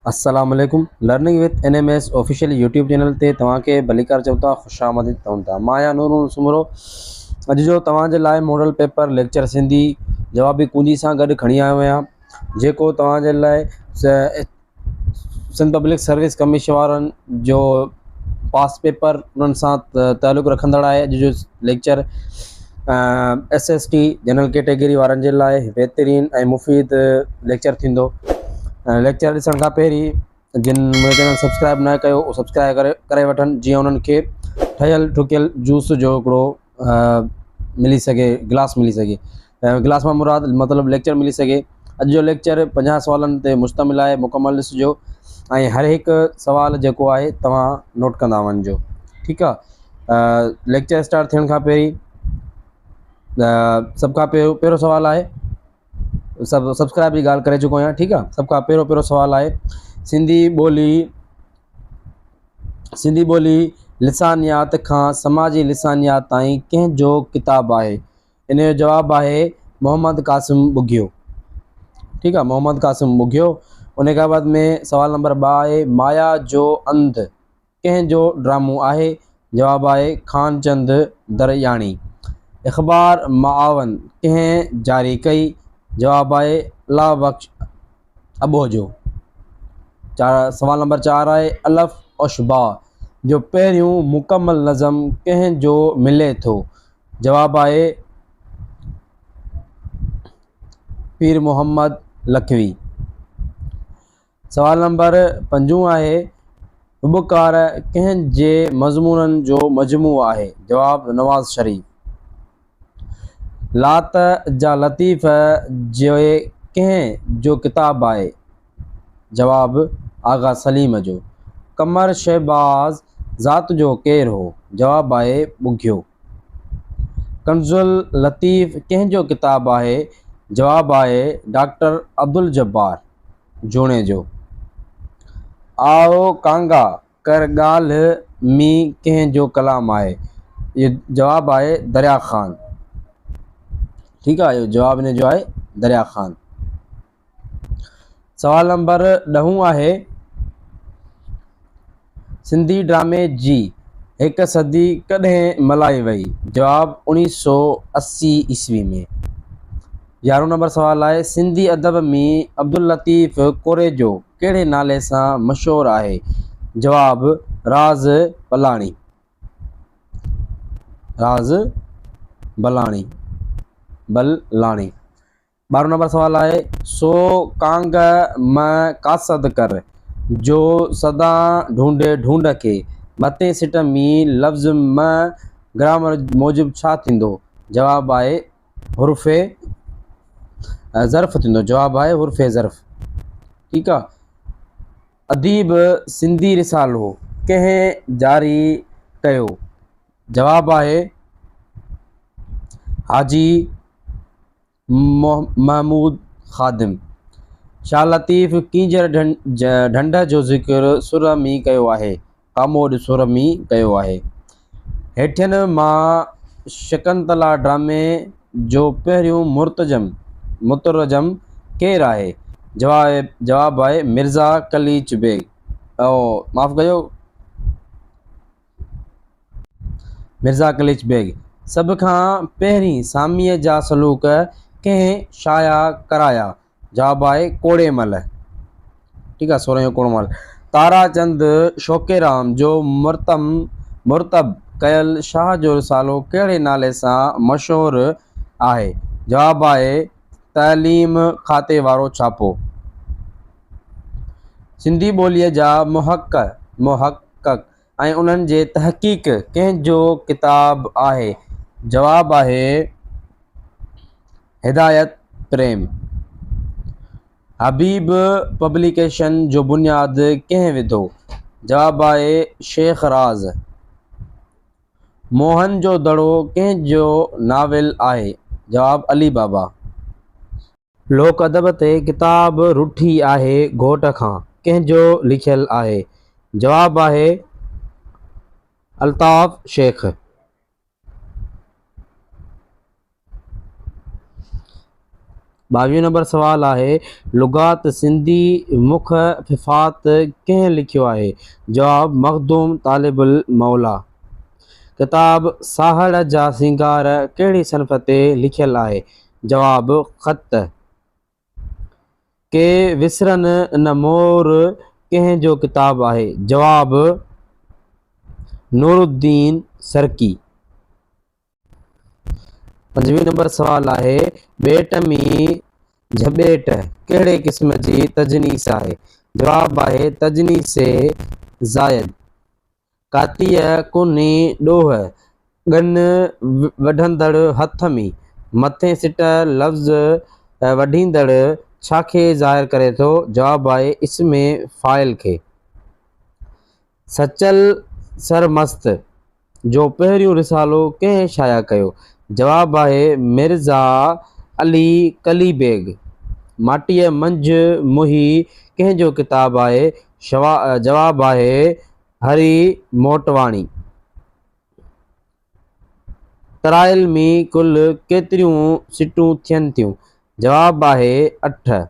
अस्सलाम वालेकुम। Learning with NMS official YouTube channel ते तव्हांखे भलीकार चऊं था, ख़ुश आमदीद चऊं था। मां आहियां नूर सुमरो। अॼु जो तव्हांजे लाइ मॉडल पेपर लेक्चर सिंधी जवाबी कूंजी सां गॾु खणी आयो आहियां, जेको तव्हांजे लाइ सिंध पब्लिक सर्विस कमीशन वारनि जो पास पेपर उन्हनि सां तालुक़ु रखंदड़ आहे। अॼु जो लेक्चर SST जनरल कैटेगरी वारनि जे लाइ बहितरीन ऐं मुफ़ीद लेक्चर थींदो। लेक्चर ॾिसण खां पहिरीं जिन मुंहिंजो चैनल सब्सक्राइब न कयो उहो सब्सक्राइब करे वठनि, जीअं उन्हनि खे ठहियल ठुकियल जूस जो हिकिड़ो मिली सघे, गिलास मिली सघे। गिलास मां मुराद मतिलबु लेक्चर मिली सघे। अॼु जो लेक्चर 50 सुवालनि ते मुश्तमिल आहे, मुकमल ॾिसिजो ऐं हर हिकु सुवाल जेको आहे तव्हां नोट कंदा वञिजो, ठीकु आहे। लेक्चर स्टार्ट थियण खां पहिरीं सभ खां पहिरियों सुवालु आहे, सभु सब्सक्राइब जी ॻाल्हि करे चुको आहियां, ठीकु आहे। सभ खां पहिरियों सुवालु आहे, सिंधी ॿोली लिसानियात खां समाजी लिसानियात ताईं कंहिंजो किताबु आहे? इन जो जवाबु आहे मोहम्मद क़ासिम ॿुघियो, ठीकु आहे, मोहम्मद क़ासिम ॿुघियो। उन खां बाद में सुवाल नंबर 2 आहे, माया जो अंध कंहिंजो ड्रामो आहे? जवाबु आहे खानचंद दरयाणी। इख़बार मावन कंहिं जारी कई? जवाबु आहे अल्लाह बख्श अबोजो। सुवाल नंबर 4 आहे, अलफ़ उशबा जो पहिरियों मुकमल नज़म कंहिंजो मिले थो? जवाबु आहे पीर मोहम्मद लखवी। सुवाल नंबर 5 आहे, हुबकार कंहिंजे मज़मूननि जो मजमू आहे? जवाबु नवाज़ शरीफ़। लात जा लतीफ़ जे कंहिं जो किताबु आहे? जवाबु आगा सलीम जो। कमर शहबाज़ ज़ात जो केरु हो? जवाबु आहे ॿुघियो। कंज़ुल लतीफ़ कंहिंजो किताबु आहे? जवाबु आहे डॉक्टर अब्दुल जब्बार जूणे जो। आओ कांगा कर ॻाल्हि मी कंहिंजो कलाम आहे? इहो जवाबु आहे दरिया ख़ान, ठीकु आहे। इहो जवाबु इन जो आहे दरिया ख़ान। सुवाल नंबर 10 आहे, सिंधी ड्रामे जी हिकु सदी कॾहिं मल्हाई वई? जवाबु 1980 ईस्वी में। 11 नंबर सुवाल आहे, सिंधी अदब में अब्दुल लतीफ़ कोरेजो कहिड़े नाले सां मशहूरु आहे? जवाबु राज़ बलाणी, राज़ बलाणी बलाणी। 12 नंबर सुवाल आहे, सो कांग म कासद कर जो सदा ढूंढे ढूंढ के मथे सिट में लफ़्ज़ म ग्रामर मूजिबि छा थींदो? जवाबु आहे हुर्फ़े ज़र्फ़ थींदो। जवाबु आहे हुर्फ़े ज़र्फ़, ठीकु आहे। अदीब सिंधी रिसालो कंहिं जारी कयो? जवाबु आहे हाजी महमूद ख़ादिम। शाह लतीफ़ कींजर ढंढ जो ज़िक्र सुर में कयो आहे? कामोड सुर में कयो आहे। हेठियनि मां शकंतला ड्रामे जो पहिरियों मुतरजम केरु आहे? जवाबु आहे मिर्ज़ा कलीच बेग। माफ़ कयो, मिर्ज़ा कलीच बेग। सभ खां पहिरीं सामीअ जा सलूक कंहिं शाया कराया? जवाबु आहे कोड़ेमल, ठीकु आहे, 16 कोड़ेमल। ताराचंद शोकेराम जो मुरतब कयल शाह जो रिसालो कहिड़े नाले सां मशहूरु आहे? जवाबु आहे तइलीम खाते वारो छापो। सिंधी ॿोलीअ जा मुहक़क़ ऐं उन्हनि जे तहक़ीक़ कंहिंजो किताबु आहे? जवाबु आहे हिदायत प्रेम। हबीब पब्लिकेशन जो बुनियादु कंहिं विधो? जवाबु आहे शेख राज़। मोहन जो दड़ो कंहिंजो नाविल आहे? जवाबु अली बाबा। लोक अदब ते किताब रुठी आहे घोट खां कंहिंजो लिखियलु आहे? जवाबु आहे अल्ताफ़ शेख। 22 नंबर सवाल आहे लुगात सिंधी मुख़फ़िफ़ात कंहिं लिखियो आहे? जवाब मखदूम तालिबुल मौला। किताब साहड़ जा सिंगार कहिड़ी सनफ़ ते लिखियल आहे? जवाब ख़त। के विसरनि न मोर कंहिं जो किताब आहे? जवाब नूरुद्दीन सरकी। 25 नंबर सवाल आहे ॿेट में झॿेट कहिड़े क़िस्म जी तजनीस आहे? जवाब आहे तजनीस ज़ायद। कातीअ कुनी ॾोह ॻन वढंदड़ हथ में मथे सिट लफ़्ज़ वढींदड़ छाखे ज़ाहिर करे थो? जवाब आहे इस्मे फ़ाइल खे। सचल सरमस्त जो पहिरियों रिसालो कंहिं शाया कयो? जवाब आहे मिर्ज़ा अली कली बेग। माटीअ मंझि मुही कंहिं जो किताब आहे? जवाब आहे हरी मोटवाणी। तराइल में कुल केतिरियूं सिटूं थियनि थियूं? जवाब आहे 8।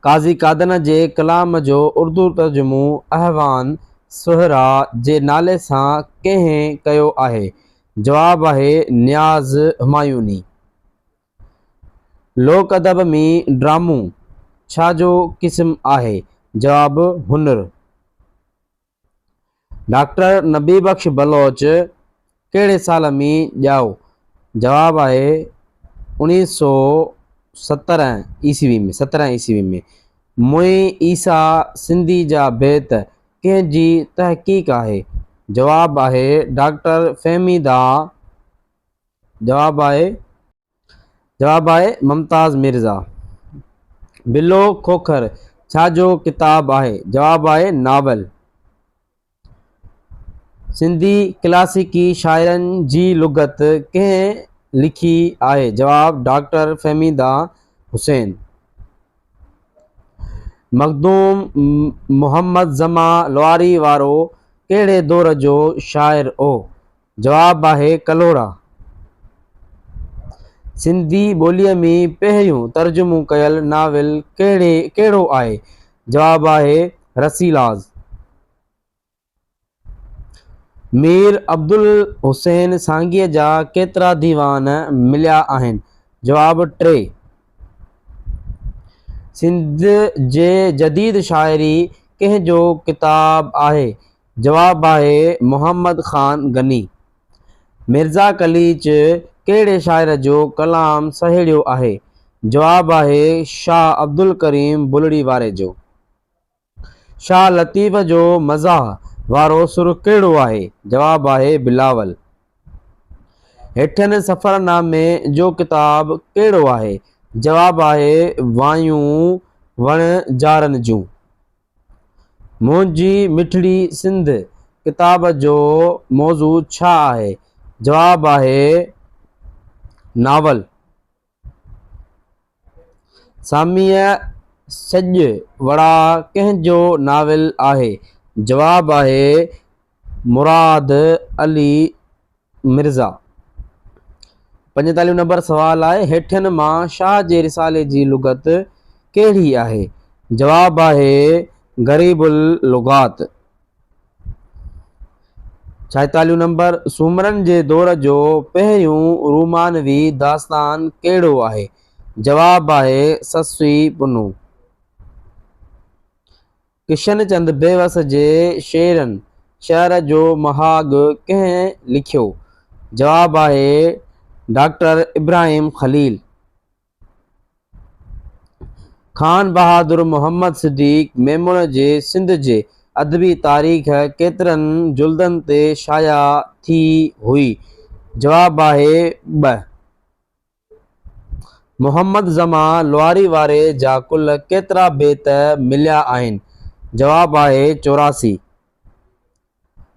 काज़ी कादन जे कलाम जो उर्दू तर्जुमो अहवान सुहरा जे नाले सां कंहिं कयो आहे? जवाब आहे नियाज़ हुमायूनी। लोक अदब में ड्रामो छा जो क़िस्म आहे? जवाब हुनुर। डॉक्टर नबी बख्श बलोच कहिड़े साल में ॼाओ? जवाब आहे 1917 ईस्वी में। मुई ईसा सिंधी जा बैत कंहिं जी तहक़ीक़ आहे? जवाब आहे डॉक्टर फ़हमीदा। जवाब आहे मुमताज़ मिर्ज़ा। बिलो खोखर छा जो किताब आहे? जवाब आहे नावल। सिंधी क्लासिकी शाइरनि जी लुगत कंहिं लिखी आहे? जवाब डॉक्टर फ़हमीदा हुसैन। मखदूम मुहम्मद ज़मा लवारी वारो कहिड़े दौर जो शाइर हो? जवाब आहे कलोड़ा। सिंधी ॿोलीअ में पहिरियों तर्जुमो कयल नाविल कहिड़ो आहे? जवाब आहे रसीलाज़। मीर अब्दुल हुसैन सांगीअ जा केतिरा दीवान मिलिया आहिनि? जवाब 3। सिंध जे जदीद शाइरी कंहिं जो किताब आहे? जवाब आहे मुहम्मद ख़ान गनी। मिर्ज़ा कलीच कहिड़े शाइर जो कलाम सहेड़ियो आहे? जवाब आहे शाह अब्दुल करीम बुलड़ी वारे जो। शाह लतीफ़ जो मज़ाह वारो सुर कहिड़ो आहे? जवाब आहे बिलावल। हेठियनि सफ़रनामे जो किताब कहिड़ो आहे? जवाब आहे वायूं वण जारनि जूं। मुंहिंजी मिठड़ी सिंध किताब जो मौज़ू छा आहे? जवाब आहे नावल। सामीअ सॼ वड़ा कंहिं जो नाविल आहे? जवाब आहे मुराद अली मिर्ज़ा। 45 नंबर सवाल आहे हेठियनि मां शाह जे रिसाले जी लुगत कहिड़ी आहे? जवाब आहे गरीबुल लुगात। 46 नंबर सुमरन जे दौर जो पहिरियों रोमानवी दास्तान कहिड़ो आहे? जवाब आहे सस्वी पुनू। किशन चंद बेवस जे शेरनि शहर जो महाग कंहिं लिखियो? जवाब आहे डॉक्टर इब्राहिम खलील। खान बहादुर मोहम्मद सिद्दीक मेमून जे सिंध जे अदबी तारीख़ केतिरनि जुल्दनि ते शाया थी हुई? जवाब आहे 2। मुहम्मद ज़मा लवारी वारे जा कुल केतिरा बेत मिलिया आहिनि? जवाब आहे 84।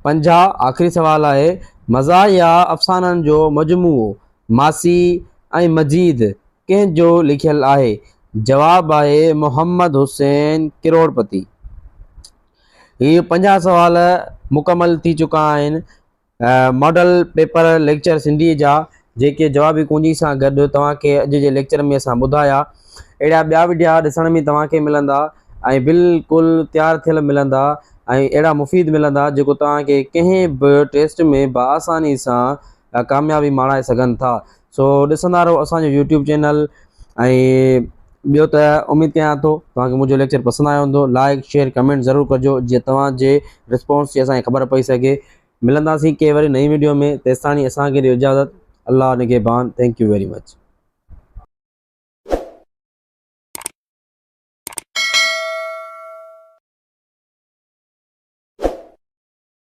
50 आख़िरी सवाल आहे मज़ाहिया अफ़साननि जो मजमूओ मासी ऐं मजीद कंहिं जो लिखियल आहे? जवाब आहे मोहम्मद हुसैन किरोड़पति। ये 50 सवाल मुकमल थी चुका आहिनि मॉडल पेपर लेक्चर सिंधी जा। जेके जवाबी कुंजी सां गॾु तव्हांखे अॼु जे लेक्चर में असां ॿुधाया अहिड़ा ॿिया वीडियो ॾिसण में तव्हांखे मिलंदा ऐं बिल्कुलु तयारु थियल मिलंदा ऐं अहिड़ा मुफ़ीद मिलंदा जेको तव्हांखे कंहिं बि टेस्ट में बआसानी सां कामयाबी माणाए सघनि था। सो ॾिसंदा रहो असांजो यूट्यूब चैनल। ऐं ॿियो त उमेदु कयां थो तव्हांखे मुंहिंजो लेक्चर पसंदि आयो हूंदो। लाइक शेयर कमेंट ज़रूरु कजो जीअं तव्हांजे रिस्पॉन्स जी असांखे ख़बर पई सघे। मिलंदासीं कंहिं वरी नई वीडियो में, तेसिताणी असांखे ॾियो इजाज़त। अल्लाह निगहबान। Thank you very much.